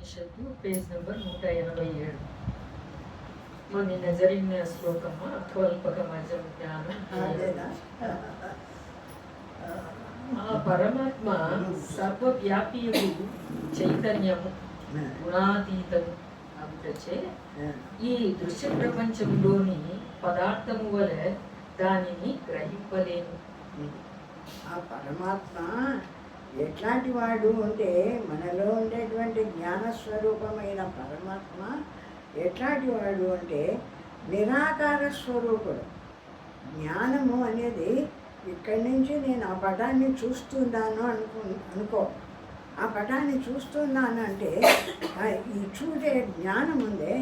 ఉపనిషత్తు page number 187. నిన్న జరిగిన శ్లోకము అత్వల్పకమజం జ్ఞానం. ఆ పరమాత్మ సర్వవ్యాపీయుడు, చైతన్యము, గుణాతీతము అందుచే ఈ దృశ్య ప్రపంచంలోని పదార్థము వలె దానిని గ్రహింపలేను. ఆ పరమాత్మ ఎట్లాంటి వాడు అంటే మనలో ఉండేటువంటి జ్ఞానస్వరూపమైన పరమాత్మ ఎట్లాంటి వాడు అంటే నిరాకార స్వరూపుడు. జ్ఞానము అనేది ఇక్కడి నుంచి నేను ఆ పటాన్ని చూస్తున్నాను అనుకో. ఆ పటాన్ని చూస్తున్నాను అంటే ఈ చూసే జ్ఞానం ఉందే,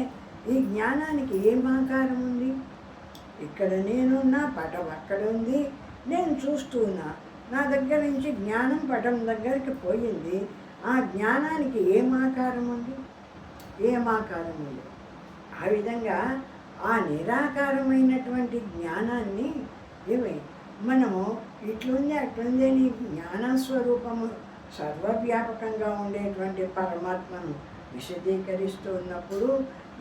ఈ జ్ఞానానికి ఏం ఆకారం ఉంది? ఇక్కడ నేనున్నా, పటం అక్కడ ఉంది, నేను చూస్తున్నా. నా దగ్గర నుంచి జ్ఞానం పటం దగ్గరికి పోయింది. ఆ జ్ఞానానికి ఏం ఆకారం ఉంది? ఏం ఆకారం ఉంది? ఆ విధంగా ఆ నిరాకారమైనటువంటి జ్ఞానాన్ని మనము ఇట్లుంది అట్లుంది అని జ్ఞానస్వరూపము సర్వవ్యాపకంగా ఉండేటువంటి పరమాత్మను విశదీకరిస్తూ ఉన్నప్పుడు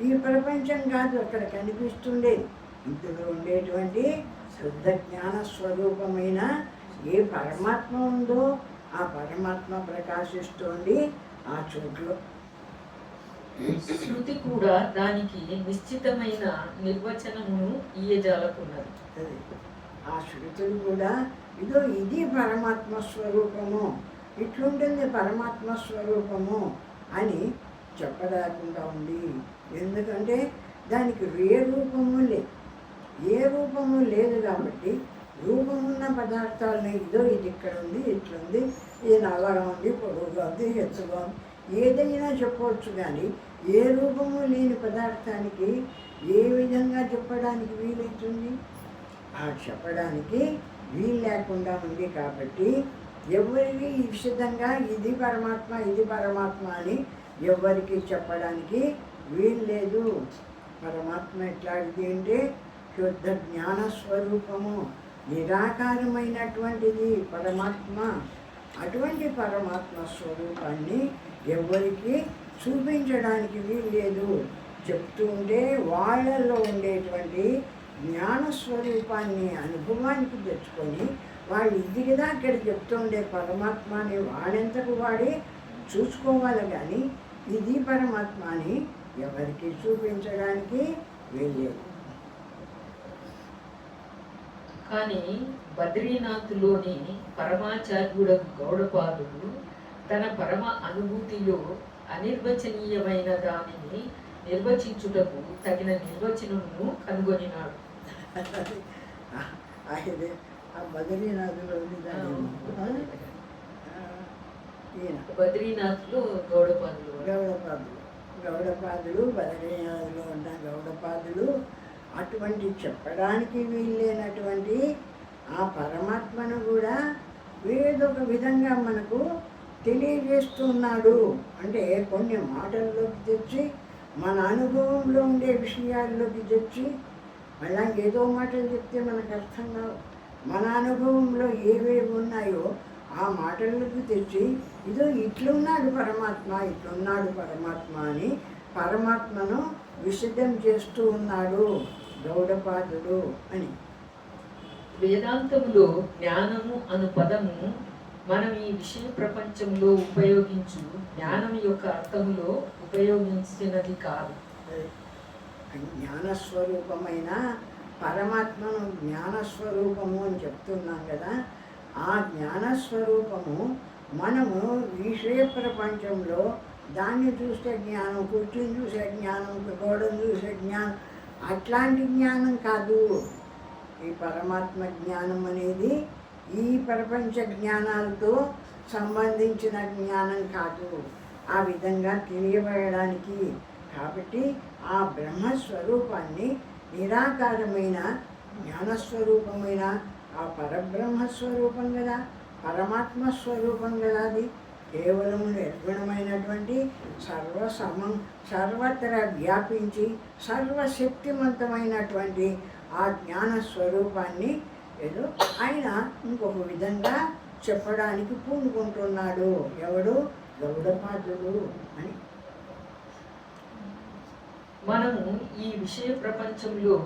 ఈ ప్రపంచం కాదు అక్కడ కనిపిస్తుండేది. ఇందులో ఉండేటువంటి శుద్ధ జ్ఞాన స్వరూపమైన ఏ పరమాత్మ ఉందో ఆ పరమాత్మ ప్రకాశిస్తోంది ఆ చోట్లో. శృతి కూడా దానికి నిశ్చితమైన నిర్వచనమును ఇయ్యజాలకున్నది. ఆ శృతులు కూడా ఇదో ఇది పరమాత్మ స్వరూపము, ఇట్లుంటుంది పరమాత్మ స్వరూపము అని చెప్పలేకుండా ఉంది. ఎందుకంటే దానికి ఏ రూపము లేదు, ఏ రూపము లేదు కాబట్టి రూపమున్న పదార్థాలని ఇదో ఇది ఇక్కడ ఉంది, ఇట్లుంది, ఇది నల్లగా ఉంది, పొడుగుగా ఉంది, ఎత్తుగా ఉంది, ఏదైనా చెప్పవచ్చు. కానీ ఏ రూపము లేని పదార్థానికి ఏ విధంగా చెప్పడానికి వీలవుతుంది? ఆ చెప్పడానికి వీలు లేకుండా ఉంది. కాబట్టి ఎవరికి ఈ విషదంగా ఇది పరమాత్మ ఇది పరమాత్మ అని ఎవరికి చెప్పడానికి వీలు లేదు. పరమాత్మ ఎట్లాంటిది అంటే శుద్ధ జ్ఞాన స్వరూపము, నిరాకారమైనటువంటిది పరమాత్మ. అటువంటి పరమాత్మ స్వరూపాన్ని ఎవరికి చూపించడానికి వీలు లేదు. చెప్తూ ఉంటే వాళ్ళల్లో ఉండేటువంటి జ్ఞానస్వరూపాన్ని అనుభవానికి తెచ్చుకొని వాళ్ళు ఇది కదా అక్కడ చెప్తూ ఉండే పరమాత్మ అని వాడెంతకు వాడి చూసుకోవాలి. కానీ ఇది పరమాత్మ అని ఎవరికి చూపించడానికి వీల్లేదు. కానీ బద్రీనాథ్లోని పరమాచార్యుడు గౌడపాదుడు తన పరమ అనుభూతిలో అనిర్వచనీయమైన దానిని నిర్వచించుటకు తగిన నిర్వచనమును కనుగొనినాడు. బద్రీనాథ్లో గౌడపాదులు బద్రీనాథ్లో ఉన్న గౌడపాదులు అటువంటి చెప్పడానికి వీల్లేనటువంటి ఆ పరమాత్మను కూడా ఏదొక విధంగా మనకు తెలియజేస్తున్నాడు. అంటే కొన్ని మాటల్లోకి తెచ్చి మన అనుభవంలో ఉండే విషయాల్లోకి తెచ్చి మళ్ళా ఏదో మాటలు చెప్తే మనకు అర్థం కావు. మన అనుభవంలో ఏవేవి ఉన్నాయో ఆ మాటల్లోకి తెచ్చి ఇదో ఇట్లున్నాడు పరమాత్మ, ఇట్లున్నాడు పరమాత్మ అని పరమాత్మను విశదం చేస్తూ ఉన్నాడు గౌడపాదుడు అని. వేదాంతములో జ్ఞానము అను పదము మనం ఈ విషయ ప్రపంచంలో ఉపయోగించు జ్ఞానం యొక్క అర్థములో ఉపయోగించినది కాదు. జ్ఞానస్వరూపమైన పరమాత్మను జ్ఞానస్వరూపము అని చెప్తున్నాం కదా. ఆ జ్ఞానస్వరూపము మనము విషయ ప్రపంచంలో దాన్ని చూసే జ్ఞానం, కుర్చీని చూసే జ్ఞానం, గోడను చూసే జ్ఞానం, అట్లాంటి జ్ఞానం కాదు. ఈ పరమాత్మ జ్ఞానం అనేది ఈ ప్రపంచ జ్ఞానాలతో సంబంధించిన జ్ఞానం కాదు. ఆ విధంగా తెలియబడడానికి కాబట్టి ఆ బ్రహ్మస్వరూపాన్ని నిరాకారమైన జ్ఞానస్వరూపమైన ఆ పరబ్రహ్మస్వరూపం కదా, పరమాత్మ స్వరూపం కదా. అది కేవలము నిర్గుణమైనటువంటి సర్వత్రా వ్యాపించి సర్వశక్తివంతమైనటువంటి ఆ జ్ఞాన స్వరూపాన్ని ఏదో ఆయన ఇంకొక విధంగా చెప్పడానికి పూనుకుంటున్నాడు. ఎవడు? గౌడపాదుడు అని. మనము ఈ విషయ ప్రపంచంలో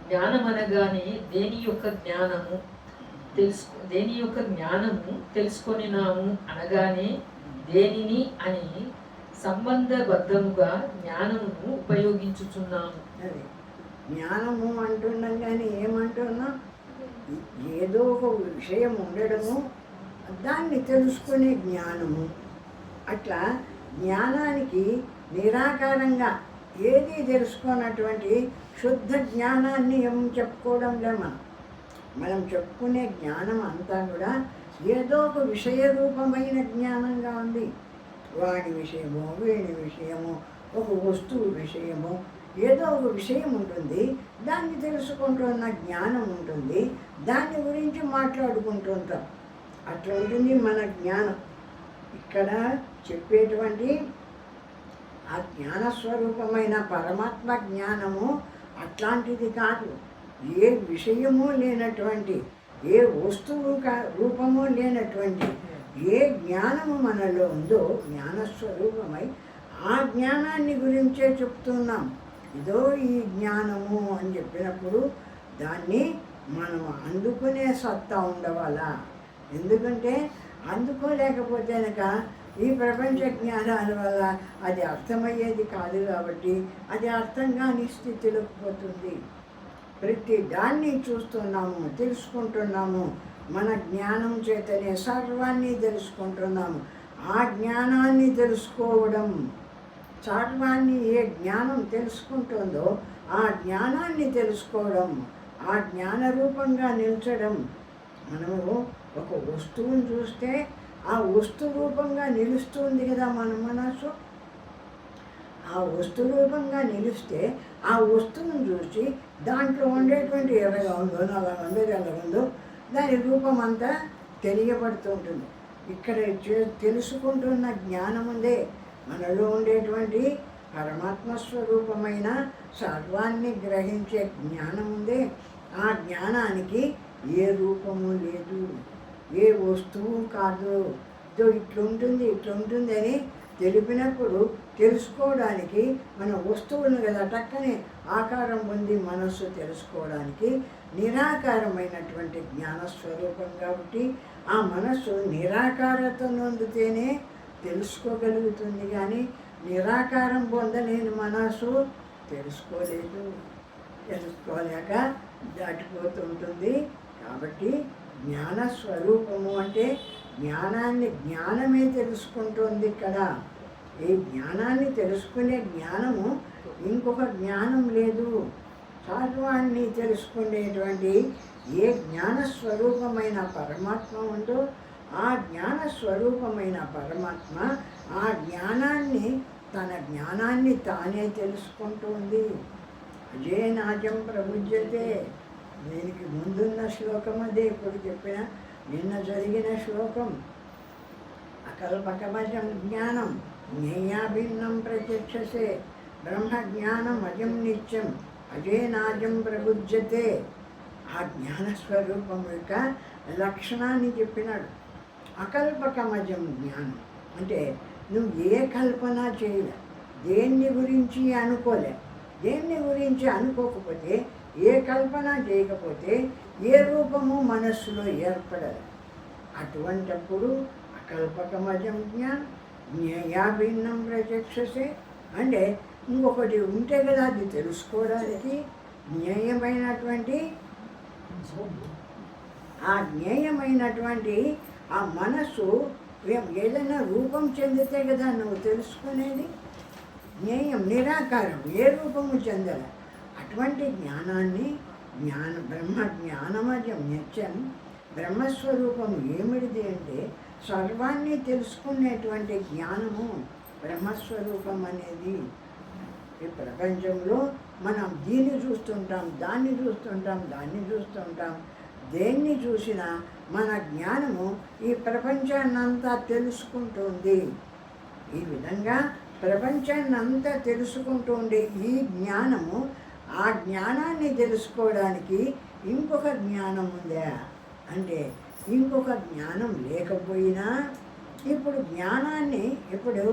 జ్ఞానం అనగానే దేని యొక్క జ్ఞానము తెలుసుకొనినాము అనగానే దేనిని అని సంబంధబద్ధముగా జ్ఞానమును ఉపయోగించుచున్నాము. అది జ్ఞానము అంటున్నాం కానీ ఏమంటున్నాం? ఏదో ఒక విషయం ఉండడము, దాన్ని తెలుసుకునే జ్ఞానము. అట్లా జ్ఞానానికి నిరాకారంగా ఏది తెలుసుకున్నటువంటి శుద్ధ జ్ఞానాన్ని ఏం చెప్పుకోవడంలే. మనం చెప్పుకునే జ్ఞానం అంతా కూడా ఏదో ఒక విషయ రూపమైన జ్ఞానంగా ఉంది. వాడి విషయము, వీడి విషయము, ఒక వస్తువు విషయము, ఏదో ఒక విషయం ఉంటుంది, దాన్ని తెలుసుకుంటున్న జ్ఞానం ఉంటుంది, దాని గురించి మాట్లాడుకుంటుంటాం. అట్లా ఉంటుంది మన జ్ఞానం. ఇక్కడ చెప్పేటువంటి ఆ జ్ఞానస్వరూపమైన పరమాత్మ జ్ఞానము అట్లాంటిది కాదు. ఏ విషయము లేనటువంటి, ఏ వస్తువు రూపము లేనటువంటి ఏ జ్ఞానము మనలో ఉందో జ్ఞానస్వరూపమై ఆ జ్ఞానాన్ని గురించే చెప్తున్నాం. ఇదో ఈ జ్ఞానము అని చెప్పినప్పుడు దాన్ని మనం అందుకునే సత్తా ఉండవాలా. ఎందుకంటే అందుకోలేకపోతే కనుక ఈ ప్రపంచ జ్ఞానాల వల్ల అది అర్థమయ్యేది కాదు. కాబట్టి అది అర్థం కాని స్థితిలోకి పోతుంది. ప్రతి దాన్ని చూస్తున్నాము, తెలుసుకుంటున్నాము. మన జ్ఞానం చేతనే సర్వాన్ని తెలుసుకుంటున్నాము. ఆ జ్ఞానాన్ని తెలుసుకోవడం, సర్వాన్ని ఏ జ్ఞానం తెలుసుకుంటుందో ఆ జ్ఞానాన్ని తెలుసుకోవడం, ఆ జ్ఞాన రూపంగా నిల్చడం. మనము ఒక వస్తువుని చూస్తే ఆ వస్తు రూపంగా నిలుస్తుంది కదా మన మనసు. ఆ వస్తు రూపంగా నిలిస్తే ఆ వస్తువును చూసి దాంట్లో ఉండేటువంటి ఎర్రగా ఉందో, నల్లగా ఉందో, తెల్లగా ఉందో దాని రూపం అంతా తెలియబడుతూ ఉంటుంది. ఇక్కడ తెలుసుకుంటున్న జ్ఞానం ఉందే మనలో ఉండేటువంటి పరమాత్మ స్వరూపమైన సర్వాన్ని గ్రహించే జ్ఞానం ఉందే. ఆ జ్ఞానానికి ఏ రూపము లేదు, ఏ వస్తువు కాదు. ఇట్లుంటుంది ఇట్లుంటుంది అని తెలిపినప్పుడు తెలుసుకోవడానికి మన వస్తువులను కదా టక్కనే ఆకారం పొంది మనస్సు తెలుసుకోవడానికి నిరాకారమైనటువంటి జ్ఞానస్వరూపం. కాబట్టి ఆ మనస్సు నిరాకారత నొందితేనే తెలుసుకోగలుగుతుంది. కానీ నిరాకారం పొందలేని మనస్సు తెలుసుకోలేక దాటిపోతుంటుంది. కాబట్టి జ్ఞానస్వరూపము అంటే జ్ఞానమే తెలుసుకుంటుంది. ఇక్కడ ఈ జ్ఞానాన్ని తెలుసుకునే జ్ఞానము ఇంకొక జ్ఞానం లేదు. సర్వాన్ని తెలుసుకునేటువంటి ఏ జ్ఞానస్వరూపమైన పరమాత్మ ఉందో ఆ జ్ఞానస్వరూపమైన పరమాత్మ ఆ జ్ఞానాన్ని, తన జ్ఞానాన్ని తానే తెలుసుకుంటూ ఉంది. అజేనాజం ప్రబుజ్యతే. దీనికి ముందున్న శ్లోకం అదే ఇప్పుడు చెప్పిన నిన్న జరిగిన శ్లోకం. అకల్పకమజం జ్ఞానం జ్ఞేయాభిన్నం ప్రత్యక్షసే బ్రహ్మ జ్ఞానం అజం నిత్యం అజేనాజం ప్రబుజ్యతే. ఆ జ్ఞానస్వరూపం యొక్క లక్షణాన్ని చెప్పినాడు. అకల్పకమజం జ్ఞానం అంటే నువ్వు ఏ కల్పన చేయలే, దేన్ని గురించి అనుకోలే. దేన్ని గురించి అనుకోకపోతే, ఏ కల్పన చేయకపోతే ఏ రూపము మనస్సులో ఏర్పడదు. అటువంటప్పుడు అకల్పకమజం జ్ఞానం జ్ఞేయాభిన్నం ప్రత్యక్షసే అంటే ఇంకొకటి ఉంటే కదా అది తెలుసుకోవడానికి. జ్ఞేయమైనటువంటి ఆ మనస్సు ఏదైనా రూపం చెందితే కదా నువ్వు తెలుసుకునేది. జ్ఞేయం నిరాకారం, ఏ రూపము చెందల. అటువంటి జ్ఞానాన్ని బ్రహ్మ జ్ఞానమజం నిత్యం. బ్రహ్మస్వరూపము ఏమిటిది అంటే సర్వాన్ని తెలుసుకునేటువంటి జ్ఞానము బ్రహ్మస్వరూపం అనేది. ఈ ప్రపంచంలో మనం దీన్ని చూస్తుంటాం, దాన్ని చూస్తుంటాం. దేన్ని చూసినా మన జ్ఞానము ఈ ప్రపంచాన్నంతా తెలుసుకుంటుంది. ఈ విధంగా ప్రపంచాన్నంతా తెలుసుకుంటూ ఉండే ఈ జ్ఞానము, ఆ జ్ఞానాన్ని తెలుసుకోవడానికి ఇంకొక జ్ఞానం ఉందా అంటే ఇంకొక జ్ఞానం లేకపోయినా ఇప్పుడు జ్ఞానాన్ని ఇప్పుడు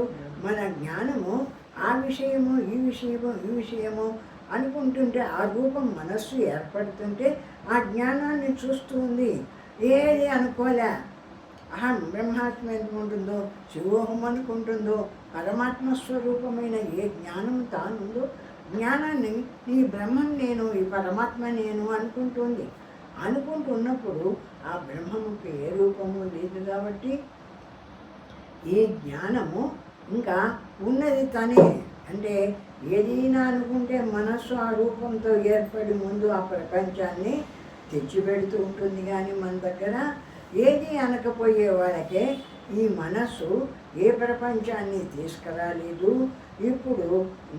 మన జ్ఞానము ఆ విషయము ఈ విషయము ఈ విషయము అనుకుంటుంటే ఆ రూపం మనస్సు ఏర్పడుతుంటే ఆ జ్ఞానాన్ని చూస్తుంది. ఏది అనుకోలే, అహం బ్రహ్మాత్మ ఎందుకుంటుందో, శివోహం అనుకుంటుందో, పరమాత్మ స్వరూపమైన ఏ జ్ఞానం తానుందో జ్ఞానాన్ని ఈ బ్రహ్మం నేను, ఈ పరమాత్మ నేను అనుకుంటుంది. అనుకుంటున్నప్పుడు ఆ బ్రహ్మముకి ఏ రూపము లేదు కాబట్టి ఈ జ్ఞానము ఇంకా ఉన్నది తనే. అంటే ఏదైనా అనుకుంటే మనస్సు ఆ రూపంతో ఏర్పడి ముందు ఆ ప్రపంచాన్ని తెచ్చిపెడుతూ ఉంటుంది. కానీ మన దగ్గర ఏది అనకపోయే వాళ్ళకే ఈ మనస్సు ఏ ప్రపంచాన్ని తీసుకురాలేదు. ఇప్పుడు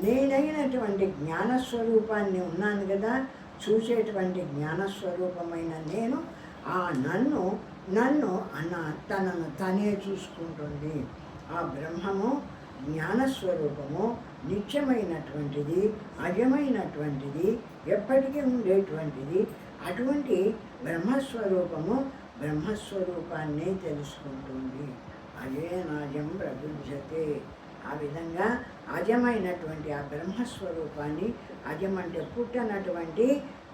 నేనైనటువంటి జ్ఞానస్వరూపాన్ని ఉన్నాను కదా, చూసేటువంటి జ్ఞానస్వరూపమైన నేను ఆ నన్ను తనను తనే చూసుకుంటుంది. ఆ బ్రహ్మము జ్ఞానస్వరూపము నిత్యమైనటువంటిది, అజమైనటువంటిది, ఎప్పటికీ ఉండేటువంటిది. అటువంటి బ్రహ్మస్వరూపము బ్రహ్మస్వరూపాన్నే తెలుసుకుంటుంది. అజే నాజం ప్రబుధ్యతే. ఆ విధంగా అజమైనటువంటి ఆ బ్రహ్మస్వరూపాన్ని, అజం అంటే పుట్టనటువంటి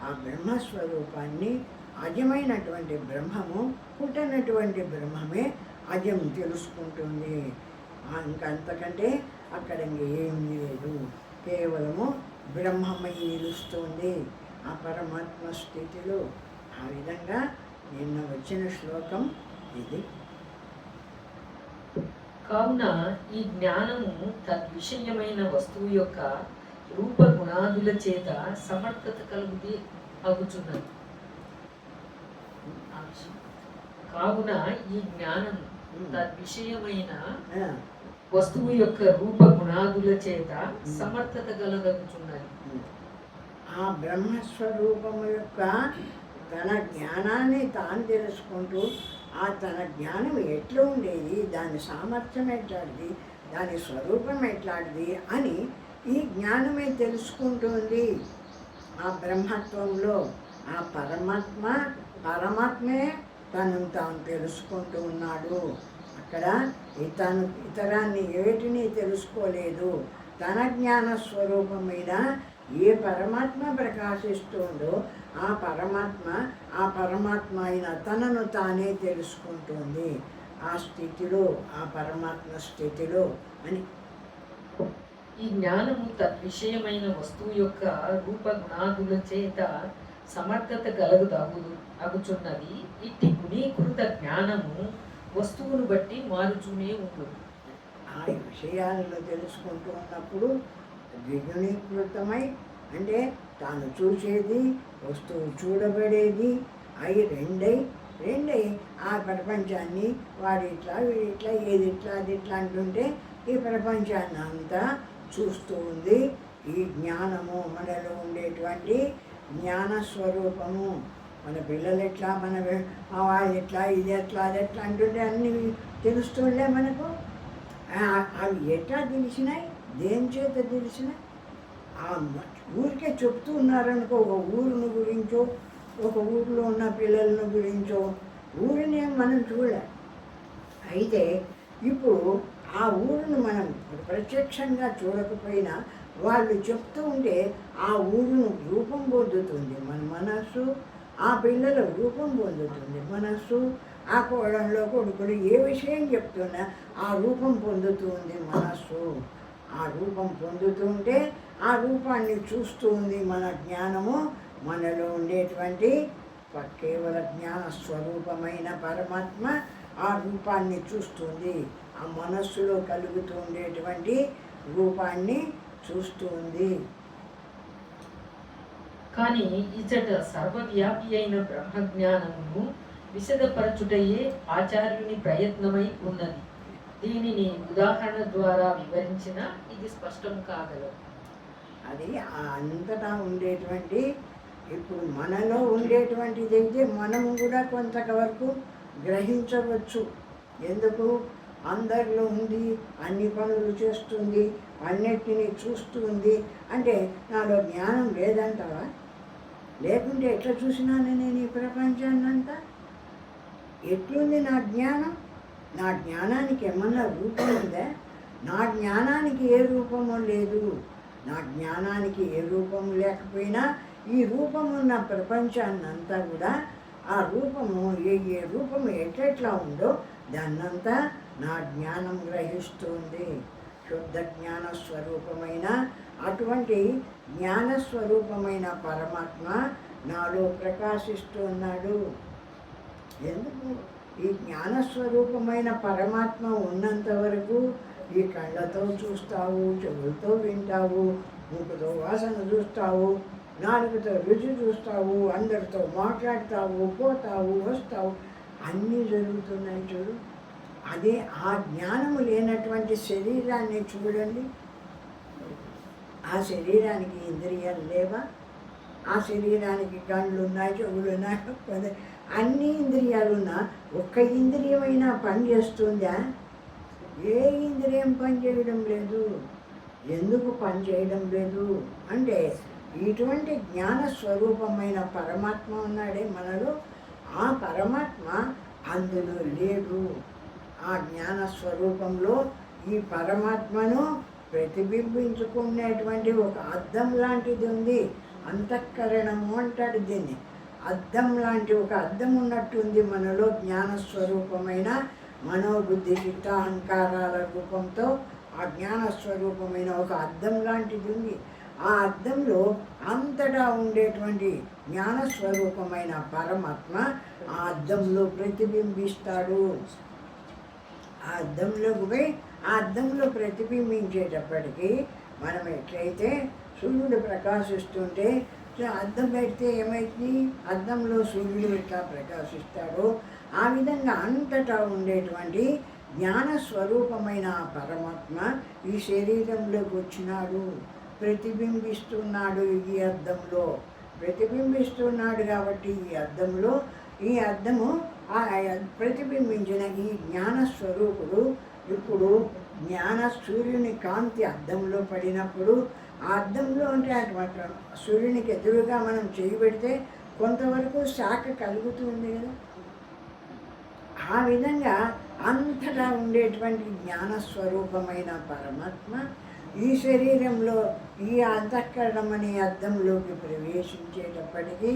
ఆ బ్రహ్మస్వరూపాన్ని, అజమైనటువంటి బ్రహ్మము పుట్టనటువంటి బ్రహ్మమే అజం తెలుసుకుంటుంది. ఇంకంతకంటే అక్కడ ఏమీ లేదు, కేవలము బ్రహ్మమై నిలుస్తుంది ఆ పరమాత్మ స్థితిలో. ఆ విధంగా నిన్న వచ్చిన శ్లోకం ఇది. కావున ఈ జ్ఞానము తద్విషయమైన వస్తువు యొక్క రూప గుణాదుల చేత సమర్థత కలుగుది అగుచున్నది. కావున ఈ జ్ఞానం తద్విషయమైన వస్తువు యొక్క రూప గుణాదుల చేత సమర్థత కలగచున్నది. ఆ బ్రహ్మస్వరూపము యొక్క తన జ్ఞానాన్ని తాను తెలుసుకుంటూ ఆ తన జ్ఞానం ఎట్లా ఉండేది, దాని సామర్థ్యం ఎట్లాంటిది, దాని స్వరూపం ఎట్లాంటిది అని ఈ జ్ఞానమే తెలుసుకుంటుంది. ఆ బ్రహ్మత్వంలో ఆ పరమాత్మే తనను తాను తెలుసుకుంటూ ఉన్నాడు. అక్కడ ఇతరాన్ని ఏటిని తెలుసుకోలేదు. తన జ్ఞాన స్వరూపమైన ఏ పరమాత్మ ప్రకాశిస్తుందో ఆ పరమాత్మ అయిన తనను తానే తెలుసుకుంటుంది. ఆ స్థితిలో, ఆ పరమాత్మ స్థితిలో అని. ఈ జ్ఞానము తద్విషయమైన వస్తువు యొక్క రూప గుణాదుల చేత సమర్థత అగుచున్నది. ఇట్టి గుణీకృత జ్ఞానము వస్తువును బట్టి మారుచూనే ఉంటుంది. ఆ విషయాలను తెలుసుకుంటూ ఉన్నప్పుడు ద్విగుణీకృతమై, అంటే తాను చూసేది, వస్తువు చూడబడేది అవి రెండై ఆ ప్రపంచాన్ని వాడు ఇట్లా వీడిట్లా ఏది ఇట్లా అది ఇట్లా అంటుంటే ఈ ప్రపంచాన్ని అంతా చూస్తూ ఉంది. ఈ జ్ఞానము మనలో ఉండేటువంటి జ్ఞానస్వరూపము. మన పిల్లలు ఎట్లా, మన వాళ్ళు ఎట్లా, ఇది ఎట్లా అది ఎట్లా అంటుంటే అన్నీ తెలుస్తుండే మనకు. అవి ఎట్లా తెలిసినాయి, దేని చేత తెలిసినాయి? ఊరికే చెప్తూ ఉన్నారనుకో, ఒక ఊరుని గురించో, ఒక ఊరిలో ఉన్న పిల్లలను గురించో, ఊరిని మనం చూడలే. అయితే ఇప్పుడు ఆ ఊరును మనం ప్రత్యక్షంగా చూడకపోయినా వాళ్ళు చెప్తూ ఉంటే ఆ ఊరును రూపం పొందుతుంది మన మనస్సు. ఆ పిల్లల రూపం పొందుతుంది మనస్సు. ఆ కోడంలో కొడుకులు ఏ విషయం చెప్తున్నా ఆ రూపం పొందుతుంది మనస్సు. ఆ రూపం పొందుతుంటే ఆ రూపాన్ని చూస్తూ ఉంది మన జ్ఞానము. మనలో ఉండేటువంటి కేవల జ్ఞాన స్వరూపమైన పరమాత్మ ఆ రూపాన్ని చూస్తుంది. ఆ మనస్సులో కలుగుతూ ఉండేటువంటి రూపాన్ని చూస్తుంది. కానీ ఇచ్చట సర్వవ్యాపి అయిన బ్రహ్మజ్ఞానమును విశదపరచుటయే ఆచార్యుని ప్రయత్నమై ఉన్నది. దీనిని ఉదాహరణ ద్వారా వివరించిన ఇది స్పష్టం కాగలదు. అది అంతటా ఉండేటువంటి, ఇప్పుడు మనలో ఉండేటువంటిది అయితే మనము కూడా కొంతవరకు గ్రహించవచ్చు. ఎందుకు? అందరిలో ఉంది, అన్ని పనులు చేస్తుంది, అన్నిటినీ చూస్తుంది అంటే నాలో జ్ఞానం లేదంటావా? లేకుంటే ఎట్లా చూసినాను నేను ఈ ప్రపంచాన్నంతా? ఎట్లుంది నా జ్ఞానం? నా జ్ఞానానికి ఏమన్నా రూపం ఉందా? నా జ్ఞానానికి ఏ రూపము లేదు. నా జ్ఞానానికి ఏ రూపము లేకపోయినా ఈ రూపము ఉన్న ప్రపంచాన్నంతా కూడా ఆ రూపము ఏ రూపము ఎట్లా ఉందో దాన్నంతా నా జ్ఞానం గ్రహిస్తుంది. శుద్ధ జ్ఞాన స్వరూపమైన అటువంటి జ్ఞానస్వరూపమైన పరమాత్మ నాలో ప్రకాశిస్తూ ఉన్నాడు. ఎందుకు? ఈ జ్ఞానస్వరూపమైన పరమాత్మ ఉన్నంత వరకు ఈ కళ్ళతో చూస్తావు, చెవులతో వింటావు, ముక్కుతో వాసన చూస్తావు, నాలుగుతో రుచి చూస్తావు, అందరితో మాట్లాడతావు, పోతావు, వస్తావు, అన్నీ జరుగుతున్నాయి చూడు. అదే ఆ జ్ఞానము లేనటువంటి శరీరాన్ని చూడండి. ఆ శరీరానికి ఇంద్రియాలు లేవా? ఆ శరీరానికి కళ్ళు ఉన్నాయి, చెవులు ఉన్నాయి, అన్ని ఇంద్రియాలున్నా ఒక్క ఇంద్రియమైనా పని చేస్తుందా? ఏ ఇంద్రియం పని చేయడం లేదు. ఎందుకు పని చేయడం లేదు అంటే ఇటువంటి జ్ఞాన స్వరూపమైన పరమాత్మ ఉన్నాడే మనలో, ఆ పరమాత్మ అందులో లేడు. ఆ జ్ఞాన స్వరూపంలో ఈ పరమాత్మను ప్రతిబింబించుకునేటువంటి ఒక అద్దం లాంటిది ఉంది. అంతఃకరణము అంటాడు దీన్ని. అద్దం లాంటి ఒక అద్దం ఉన్నట్టుంది మనలో. జ్ఞానస్వరూపమైన మనోబుద్ధి చిత్త అహంకారాల రూపంతో ఆ జ్ఞానస్వరూపమైన ఒక అద్దం లాంటిది ఉంది. ఆ అద్దంలో అంతటా ఉండేటువంటి జ్ఞానస్వరూపమైన పరమాత్మ ఆ అద్దంలో ప్రతిబింబిస్తాడు. ఆ అద్దంలోకి పోయి ఆ అద్దంలో ప్రతిబింబించేటప్పటికీ మనం ఎట్లయితే సూర్యుడు ప్రకాశిస్తుంటే అద్దం పెడితే ఏమైంది? అద్దంలో సూర్యుడు ఎట్లా ప్రకాశిస్తాడో ఆ విధంగా అంతటా ఉండేటువంటి జ్ఞానస్వరూపమైన పరమాత్మ ఈ శరీరంలోకి వచ్చినాడు, ప్రతిబింబిస్తున్నాడు. ఈ అద్దంలో ప్రతిబింబిస్తున్నాడు కాబట్టి ఈ అద్దము ప్రతిబింబించిన ఈ జ్ఞానస్వరూపుడు ఇప్పుడు సూర్యుని కాంతి అద్దంలో పడినప్పుడు ఆ అద్దంలో అంటే అటువంటి సూర్యునికి ఎదురుగా మనం చేయి పెడితే కొంతవరకు శాఖ కలుగుతుంది కదా. ఆ విధంగా అంతటా ఉండేటువంటి జ్ఞానస్వరూపమైన పరమాత్మ ఈ శరీరంలో ఈ అంతఃకరణం అనే అద్దంలోకి ప్రవేశించేటప్పటికీ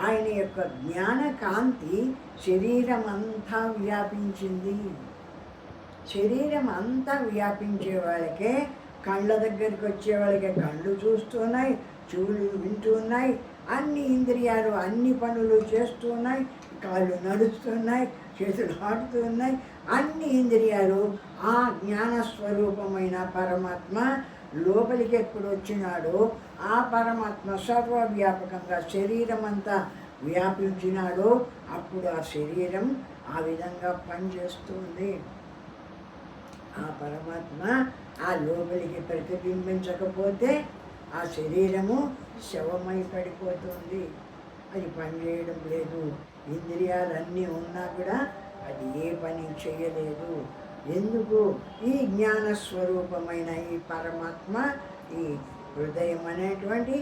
ఆయన యొక్క జ్ఞాన కాంతి శరీరం అంతా వ్యాపించింది. శరీరం అంతా వ్యాపించే వాళ్ళకే, కళ్ళ దగ్గరికి వచ్చే వాళ్ళకి కళ్ళు చూస్తున్నాయి, చెవులు వింటున్నాయి, అన్ని ఇంద్రియాలు అన్ని పనులు చేస్తున్నాయి, కాళ్ళు నడుస్తున్నాయి, చేతులు ఆడుతున్నాయి, అన్ని ఇంద్రియాలు ఆ జ్ఞానస్వరూపమైన పరమాత్మ లోపలికి ఎప్పుడు వచ్చినాడో ఆ పరమాత్మ సర్వవ్యాపకంగా శరీరం అంతా వ్యాపించినాడో అప్పుడు ఆ శరీరం ఆ విధంగా పనిచేస్తుంది. ఆ పరమాత్మ ఆ లోపలికి ప్రతిబింబించకపోతే ఆ శరీరము శవమై పడిపోతుంది. అది పనిచేయడం లేదు. ఇంద్రియాలన్నీ ఉన్నా కూడా అది ఏ పని చేయలేదు. ఎందుకు? ఈ జ్ఞానస్వరూపమైన ఈ పరమాత్మ ఈ హృదయం అనేటువంటి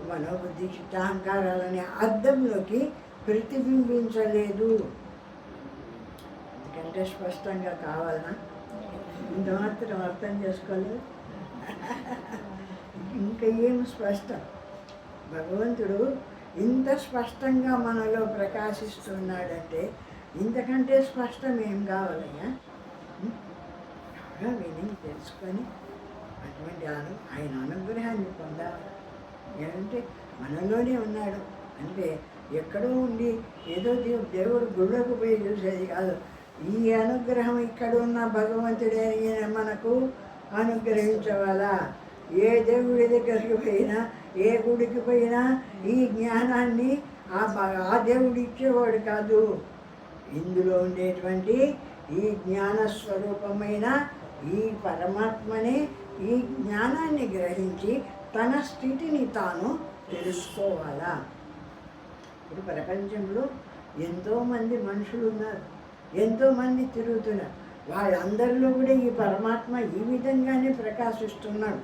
మనోబుద్ధి చిత్తాహంకారాలనే అద్దంలోకి ప్రతిబింబించలేదు. ఎందుకంటే స్పష్టంగా కావాలన్నా ఇంత మాత్రం అర్థం చేసుకోలేదు. ఇంకా ఏం స్పష్టం? భగవంతుడు ఇంత స్పష్టంగా మనలో ప్రకాశిస్తున్నాడంటే ఇంతకంటే స్పష్టం ఏం కావాలయ్యా? బాగా విని తెలుసుకొని అటువంటి ఆయన అనుగ్రహాన్ని పొందాలి. ఏమంటే మనలోనే ఉన్నాడు అంటే ఎక్కడో ఉండి ఏదో దేవుడు గుళ్ళకు పోయి చూసేది కాదు. ఈ అనుగ్రహం ఇక్కడ ఉన్న భగవంతుడే మనకు అనుగ్రహించవాలా. ఏ దేవుడి దగ్గరికి పోయినా, ఏ గుడికి పోయినా ఈ జ్ఞానాన్ని ఆ దేవుడు ఇచ్చేవాడు కాదు. ఇందులో ఉండేటువంటి ఈ జ్ఞానస్వరూపమైన ఈ పరమాత్మనే ఈ జ్ఞానాన్ని గ్రహించి తన స్థితిని తాను తెలుసుకోవాలా. ఇప్పుడు ప్రపంచంలో ఎంతోమంది మనుషులు ఉన్నారు, ఎంతోమంది తిరుగుతున్నారు. వాళ్ళందరిలో కూడా ఈ పరమాత్మ ఈ విధంగానే ప్రకాశిస్తున్నాడు.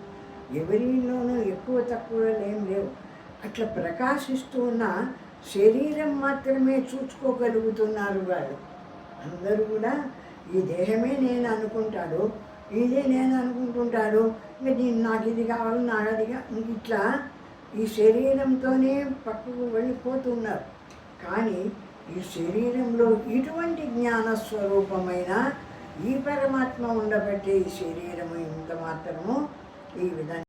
ఎవరిలోనూ ఎక్కువ తక్కువలు ఏం లేవు. అట్లా ప్రకాశిస్తూ ఉన్న శరీరం మాత్రమే చూసుకోగలుగుతున్నారు వాళ్ళు. అందరూ కూడా ఈ దేహమే నేను అనుకుంటాడు, ఇదే నేను అనుకుంటుంటాడు. ఇంకా నాకు ఇది కావాలి, నాకు అదిగా, ఇంక ఇట్లా ఈ శరీరంతోనే పక్కకు వెళ్ళిపోతున్నారు. కానీ ఈ శరీరంలో ఇటువంటి జ్ఞానస్వరూపమైన ఈ పరమాత్మ ఉండబట్టే ఈ శరీరము ఇంత మాత్రము ఈ విధంగా